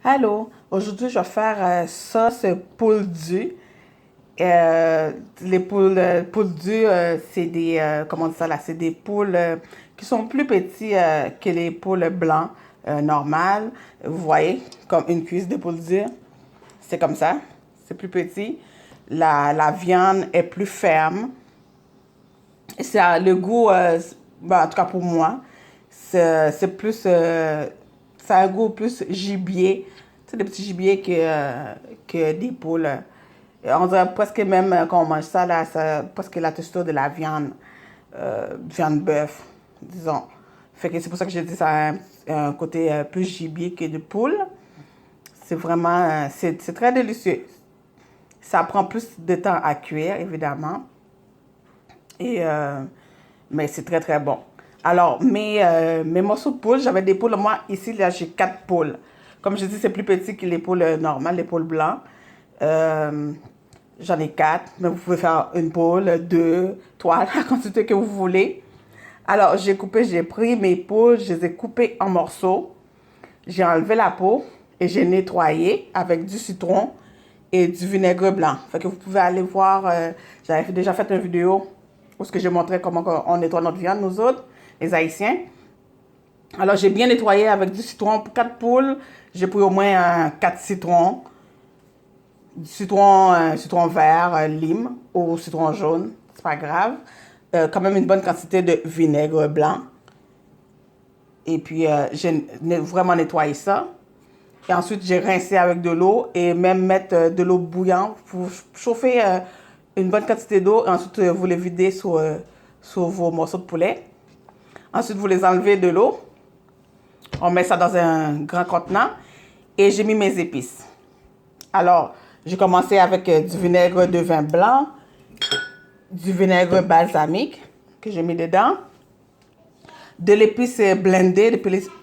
Allô, aujourd'hui je vais faire sauce poule due. Les poules dues, c'est des, comment on dit ça là, c'est des poules qui sont plus petits que les poules blancs normales. Vous voyez, comme une cuisse de poule due, c'est comme ça, c'est plus petit. La viande est plus ferme. Le goût, en tout cas pour moi, c'est plus, ça a un goût plus gibier. C'est des petits gibiers que des poules. On dirait presque même quand on mange ça, là, ça presque la texture de la viande, viande bœuf, disons. Fait que c'est pour ça que je dis ça a un côté plus gibier que de poule. C'est vraiment, c'est très délicieux. Ça prend plus de temps à cuire, évidemment. Et, mais c'est très, très bon. Alors, mes morceaux de poule, j'avais des poules. Moi, ici, là, j'ai 4 poules. Comme je dis, c'est plus petit que les poules normales, les poules blancs. Euh, J'en ai 4, mais vous pouvez faire une poule, 2, 3, la quantité que vous voulez. Alors, j'ai pris mes poules, je les ai coupées en morceaux. J'ai enlevé la peau et j'ai nettoyé avec du citron et du vinaigre blanc. Fait que vous pouvez aller voir, j'avais déjà fait une vidéo où ce que je montrais comment on nettoie notre viande, nous autres, les Haïtiens. Alors, j'ai bien nettoyé avec du citron pour 4 poules. J'ai pris au moins 4 citrons. Du citron, citron vert, lime ou citron jaune, c'est pas grave. Quand même une bonne quantité de vinaigre blanc. Et puis, j'ai vraiment nettoyé ça. Et ensuite, j'ai rincé avec de l'eau et même mettre de l'eau bouillante pour chauffer une bonne quantité d'eau. Et ensuite, vous les videz sur vos morceaux de poulet. Ensuite, vous les enlevez de l'eau. On met ça dans un grand contenant. Et j'ai mis mes épices. Alors, j'ai commencé avec du vinaigre de vin blanc, du vinaigre balsamique que j'ai mis dedans, de l'épice blendée, de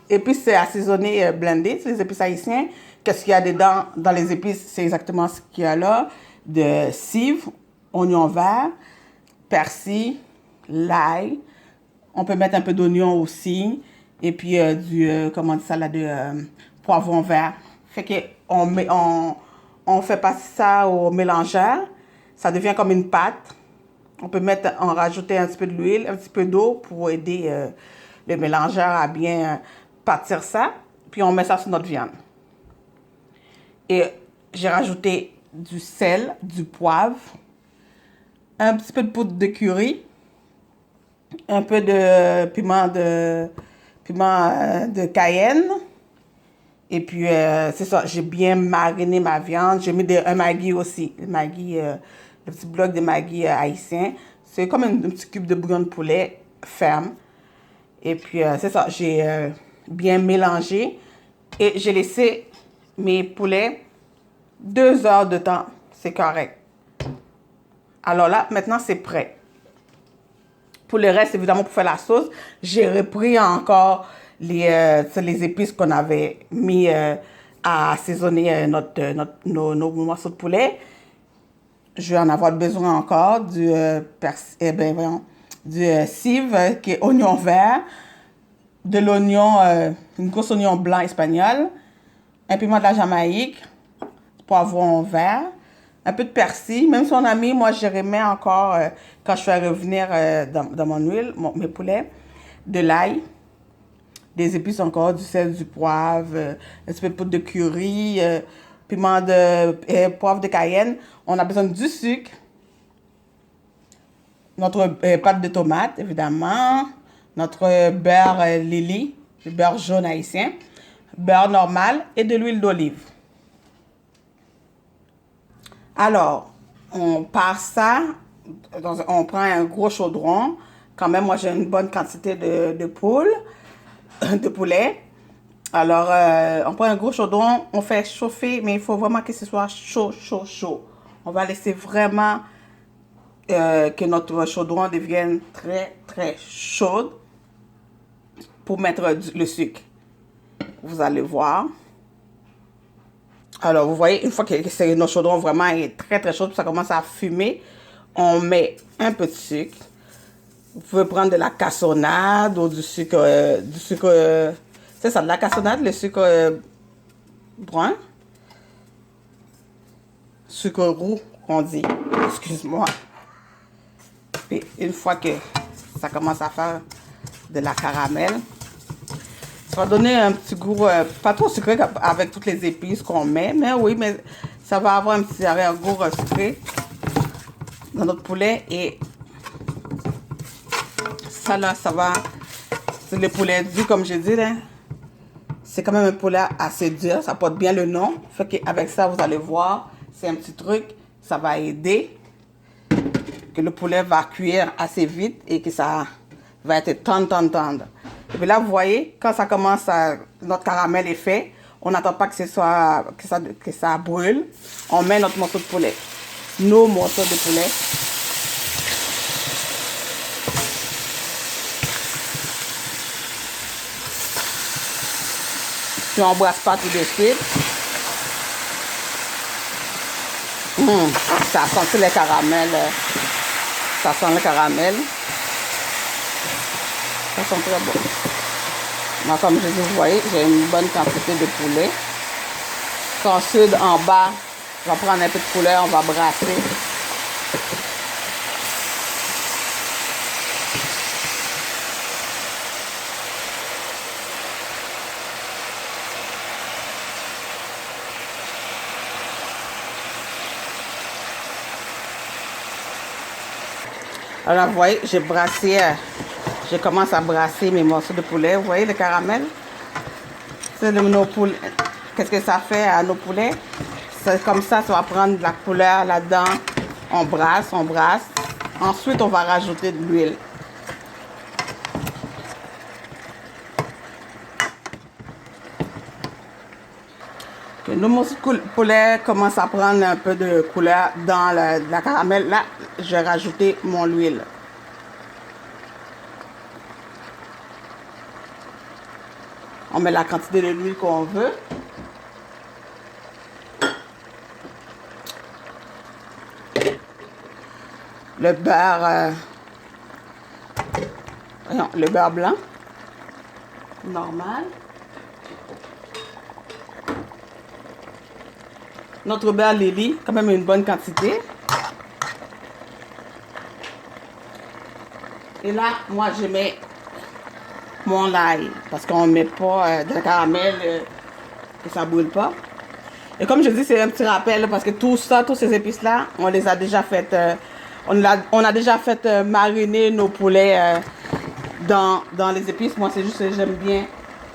l'épice assaisonnée blendée, c'est les épices haïtiens. Qu'est-ce qu'il y a dedans dans les épices? C'est exactement ce qu'il y a là. De cive, oignon vert, persil, l'ail. On peut mettre un peu d'oignon aussi. Et puis comment on dit ça là, de poivron vert. Fait que on fait passer ça au mélangeur. Ça devient comme une pâte. On peut en rajouter un petit peu de l'huile, un petit peu d'eau pour aider le mélangeur à bien pâtir ça. Puis on met ça sur notre viande. Et j'ai rajouté du sel, du poivre, un petit peu de poudre de curry, un peu de piment de Cayenne. Et puis, c'est ça, j'ai bien mariné ma viande. J'ai mis un Maggi aussi. Le petit bloc de Maggi haïtien. C'est comme un petit cube de bouillon de poulet ferme. Et puis, c'est ça, j'ai bien mélangé. Et j'ai laissé mes poulets 2 heures de temps. C'est correct. Alors là, maintenant, c'est prêt. Pour le reste, évidemment, pour faire la sauce, j'ai repris encore les épices qu'on avait mis à assaisonner nos morceaux de poulet. Je vais en avoir besoin encore du cive, qui est oignon vert, de l'oignon, une grosse oignon blanc espagnol, un piment de la Jamaïque, poivron vert, un peu de persil. Même si on a mis, moi je remets encore, quand je fais revenir dans mon huile, mes poulets, de l'ail, des épices encore, du sel, du poivre, un petit peu de poudre de curry, poivre de Cayenne. On a besoin du sucre, notre pâte de tomate, évidemment, notre beurre Lily, le beurre jaune haïtien, beurre normal et de l'huile d'olive. Alors, on passe ça, on prend un gros chaudron. Quand même, moi, j'ai une bonne quantité de poules, de poulet. Alors, on prend un gros chaudron, on fait chauffer, mais il faut vraiment que ce soit chaud, chaud, chaud. On va laisser vraiment que notre chaudron devienne très, très chaud pour mettre le sucre. Vous allez voir. Alors, vous voyez, une fois que notre chaudron vraiment est très, très chaud, ça commence à fumer, on met un peu de sucre. Vous pouvez prendre de la cassonade ou du sucre, c'est ça, de la cassonade, le sucre brun. Sucre roux, on dit. Excuse-moi. Et une fois que ça commence à faire de la caramel, ça va donner un petit goût, pas trop sucré avec toutes les épices qu'on met, mais oui, mais ça va avoir un petit arrière-goût sucré dans notre poulet. Et ça là, ça va, c'est le poulet dur comme j'ai dit là. C'est quand même un poulet assez dur, ça porte bien le nom. Fait qu'avec ça, vous allez voir, c'est un petit truc, ça va aider que le poulet va cuire assez vite et que ça va être tendre. Et puis là, vous voyez, quand ça commence à, notre caramel est fait, on n'attend pas que ça brûle. On met notre morceau de poulet, nos morceaux de poulet. Puis on brasse pas tout de suite. Ça sent le caramel. Ça sent le caramel. Ça sent très bon. Moi, comme je dis, vous voyez, j'ai une bonne quantité de poulet. Ensuite, en bas, on va prendre un peu de poulet, on va brasser. Alors, vous voyez, j'ai brassé, je commence à brasser mes morceaux de poulet. Vous voyez le caramel? C'est nos poulets. Qu'est-ce que ça fait à nos poulets? C'est comme ça va prendre de la couleur là-dedans. On brasse, on brasse. Ensuite, on va rajouter de l'huile. Nos morceaux de poulet commencent à prendre un peu de couleur dans la caramel. Là, je vais rajouter mon huile. On met la quantité de l'huile qu'on veut. Le beurre, le beurre blanc, normal. Notre beurre Lily, quand même une bonne quantité. Et là, moi, je mets mon l'ail, parce qu'on ne met pas de caramel, que ça ne brûle pas. Et comme je dis, c'est un petit rappel, parce que tout ça, toutes ces épices-là, on les a déjà faites, on a déjà fait mariner nos poulets dans les épices. Moi, c'est juste que j'aime bien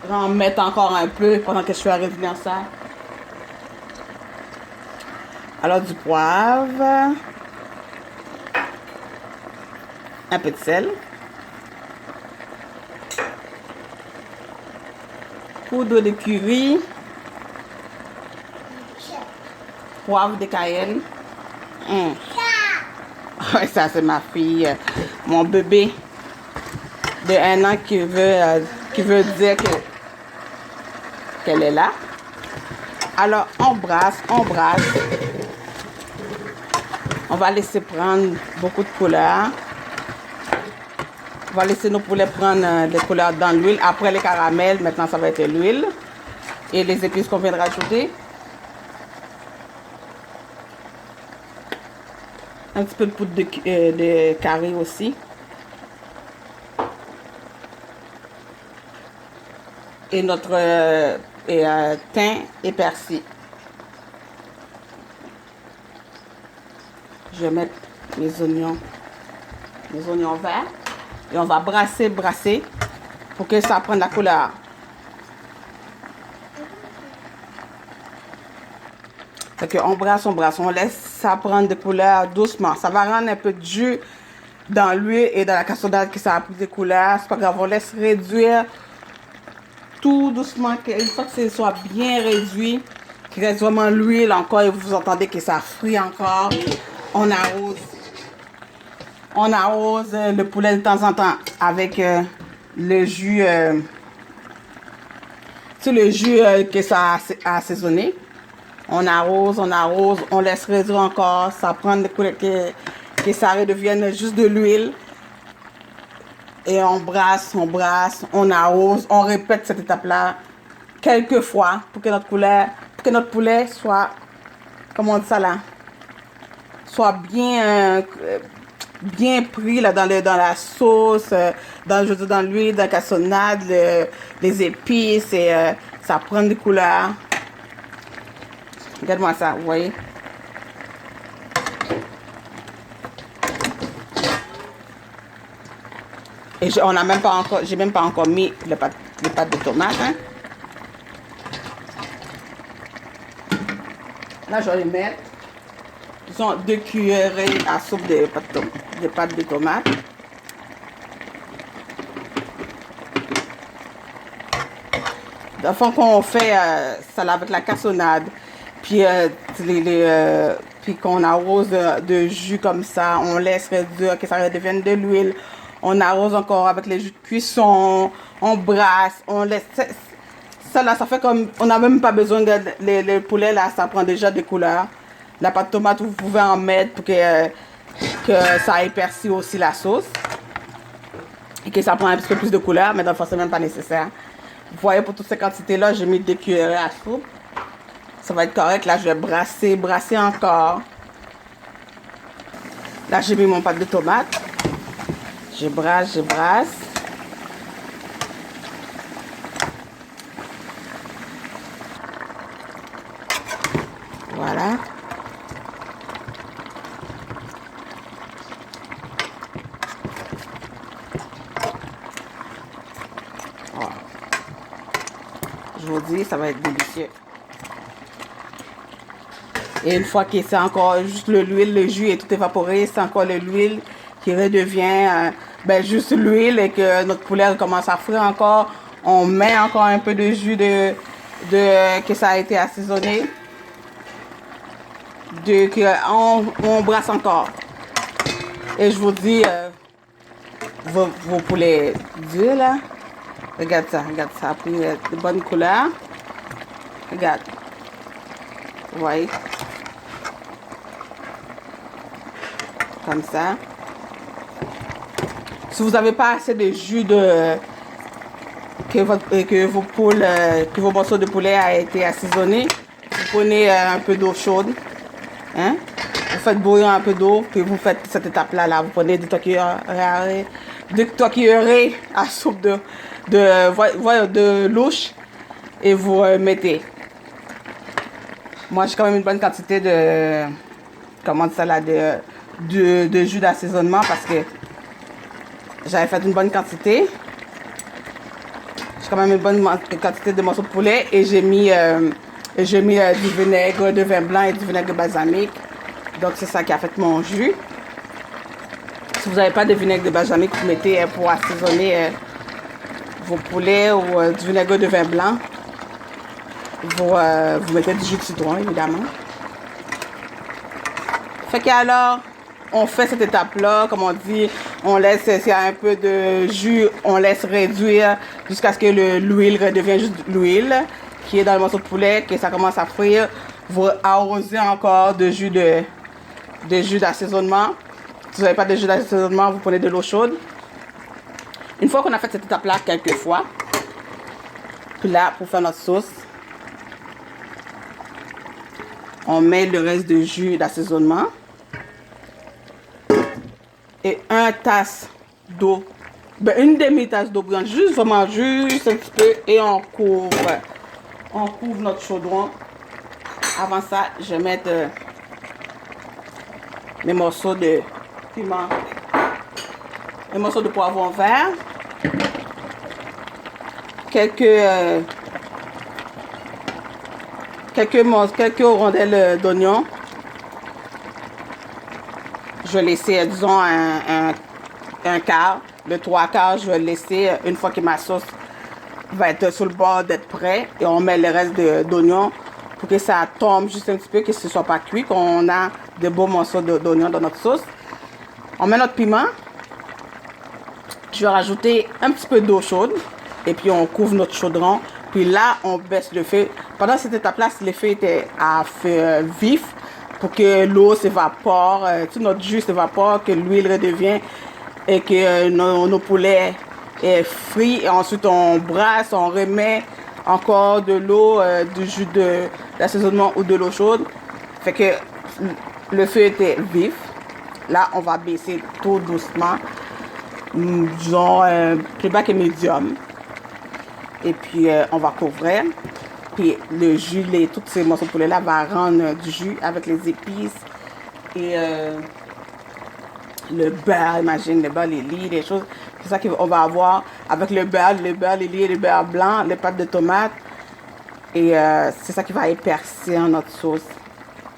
en mettre encore un peu pendant que je fais revenir ça. Alors, du poivre, un peu de sel, poudre de curry, poivre de Cayenne. Ouais, ça c'est ma fille, mon bébé de 1 an qui veut dire qu'elle est là. Alors, on brasse. On va laisser prendre beaucoup de couleurs. On va laisser nos poulets prendre des couleurs dans l'huile. Après les caramels, maintenant ça va être l'huile. Et les épices qu'on vient de rajouter. Un petit peu de poudre de curry aussi. Et notre thym et persil. Je vais mettre mes oignons verts. Et on va brasser pour que ça prenne la couleur. Fait qu'on brasse, on laisse ça prendre des couleurs doucement. Ça va rendre un peu de jus dans l'huile et dans la cassonade que ça a pris des couleurs. C'est pas grave, on laisse réduire tout doucement. Une fois que ce soit bien réduit, qu'il reste vraiment l'huile encore et vous entendez que ça frit encore, on arrose. On arrose le poulet de temps en temps avec le jus, le jus que ça a assaisonné. On arrose, on laisse réduire encore. Ça prend des couleurs que ça redevienne juste de l'huile. Et on brasse, on arrose. On répète cette étape-là quelques fois pour que notre poulet que notre poulet soit, comment on dit ça là, soit bien pris là, dans la sauce, je veux dire, dans l'huile, dans la cassonade, les épices, et ça prend des couleurs. Regarde-moi ça, vous voyez. Et j'ai même pas encore mis les pâtes de tomate. Hein. Là, je vais les mettre. Disons 2 cuillerées à soupe de pâtes de tomate. Dans le fond, quand on fait ça là avec la cassonade, puis, puis qu'on arrose de jus comme ça, on laisse réduire, que ça redevienne de l'huile. On arrose encore avec les jus de cuisson, on brasse, on laisse. Ça là, ça fait comme. On n'a même pas besoin de. Le poulet là, ça prend déjà des couleurs. La pâte de tomate, vous pouvez en mettre pour que ça épaissit aussi la sauce. Et que ça prend un petit peu plus de couleur, mais dans le fond, c'est même pas nécessaire. Vous voyez, pour toutes ces quantités-là, j'ai mis 2 cuillerées à soupe. Ça va être correct. Là, je vais brasser encore. Là, j'ai mis mon pâte de tomate. Je brasse. Voilà. Voilà. Je vous dis, ça va être délicieux. Et une fois que c'est encore juste l'huile, le jus est tout évaporé, c'est encore l'huile qui redevient juste l'huile et que notre poulet commence à frire encore. On met encore un peu de jus que ça a été assaisonné. On brasse encore. Et je vous dis, vos poulets durs là, regarde ça a pris de bonnes couleurs. Regarde. Vous voyez? Comme ça. Si vous n'avez pas assez de jus que vos morceaux de poulet a été assaisonnés, vous prenez un peu d'eau chaude. Hein? Vous faites bouillir un peu d'eau, puis vous faites cette étape-là. Là. Vous prenez 2 cuillerées à soupe de louche et vous mettez. Moi, j'ai quand même une bonne quantité de jus d'assaisonnement parce que j'avais fait une bonne quantité. J'ai quand même une bonne quantité de morceaux de poulet et j'ai mis du vinaigre de vin blanc et du vinaigre balsamique. Donc, c'est ça qui a fait mon jus. Si vous n'avez pas de vinaigre de balsamique, vous mettez pour assaisonner vos poulets ou du vinaigre de vin blanc. Vous mettez du jus de citron, évidemment. Fait qu'alors, on fait cette étape-là, comme on dit, on laisse, s'il y a un peu de jus, on laisse réduire jusqu'à ce que l'huile redevienne juste l'huile qui est dans le morceau de poulet, que ça commence à frire. Vous arrosez encore de jus d'assaisonnement. Si vous n'avez pas de jus d'assaisonnement, vous prenez de l'eau chaude. Une fois qu'on a fait cette étape-là quelques fois, puis là, pour faire notre sauce, on met le reste de jus d'assaisonnement et une demi-tasse d'eau bouillante, juste un petit peu, et on couvre notre chaudron. Avant ça, je vais mettre mes morceaux de piment, mes morceaux de poivron vert, quelques rondelles d'oignon. Je vais laisser, disons, un quart. Le 3/4, je vais le laisser une fois que ma sauce va être sur le bord d'être prêt. Et on met le reste d'oignon pour que ça tombe juste un petit peu, que ce ne soit pas cuit, qu'on a de beaux morceaux d'oignon dans notre sauce. On met notre piment. Je vais rajouter un petit peu d'eau chaude. Et puis, on couvre notre chaudron. Puis là, on baisse le feu. Pendant cette étape-là, si le feu était à feu vif, pour que l'eau s'évapore, tout notre jus s'évapore, que l'huile redevient et que nos poulets est frit. Et ensuite, on brasse, on remet encore de l'eau, du jus d'assaisonnement ou de l'eau chaude. Fait que le feu était vif. Là, on va baisser tout doucement, disons playback et médium. Et puis, on va couvrir. Puis, le jus, tous ces morceaux de poulet-là va rendre du jus avec les épices et le beurre, imagine, le beurre, les lits, les choses. C'est ça qu'on va avoir avec le beurre, les lits, le beurre blanc, les pâtes de tomates. Et c'est ça qui va épaissir notre sauce.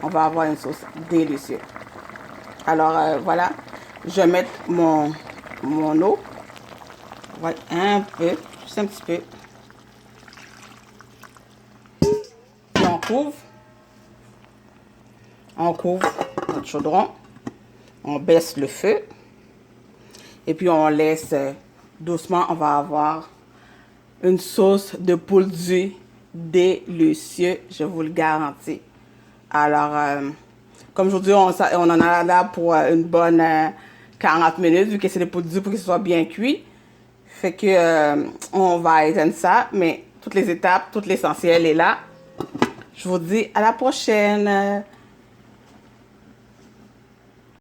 On va avoir une sauce délicieuse. Alors, voilà. Je vais mettre mon eau. Ouais, un peu, juste un petit peu. Puis on couvre. On couvre notre chaudron. On baisse le feu. Et puis on laisse doucement. On va avoir une sauce de poule due délicieuse. Je vous le garantis. Alors, comme je vous dis, on en a là pour une bonne 40 minutes, vu que c'est des poules dues pour que ce soit bien cuit. Fait que on va éteindre ça, mais toutes les étapes, tout l'essentiel est là. Je vous dis à la prochaine.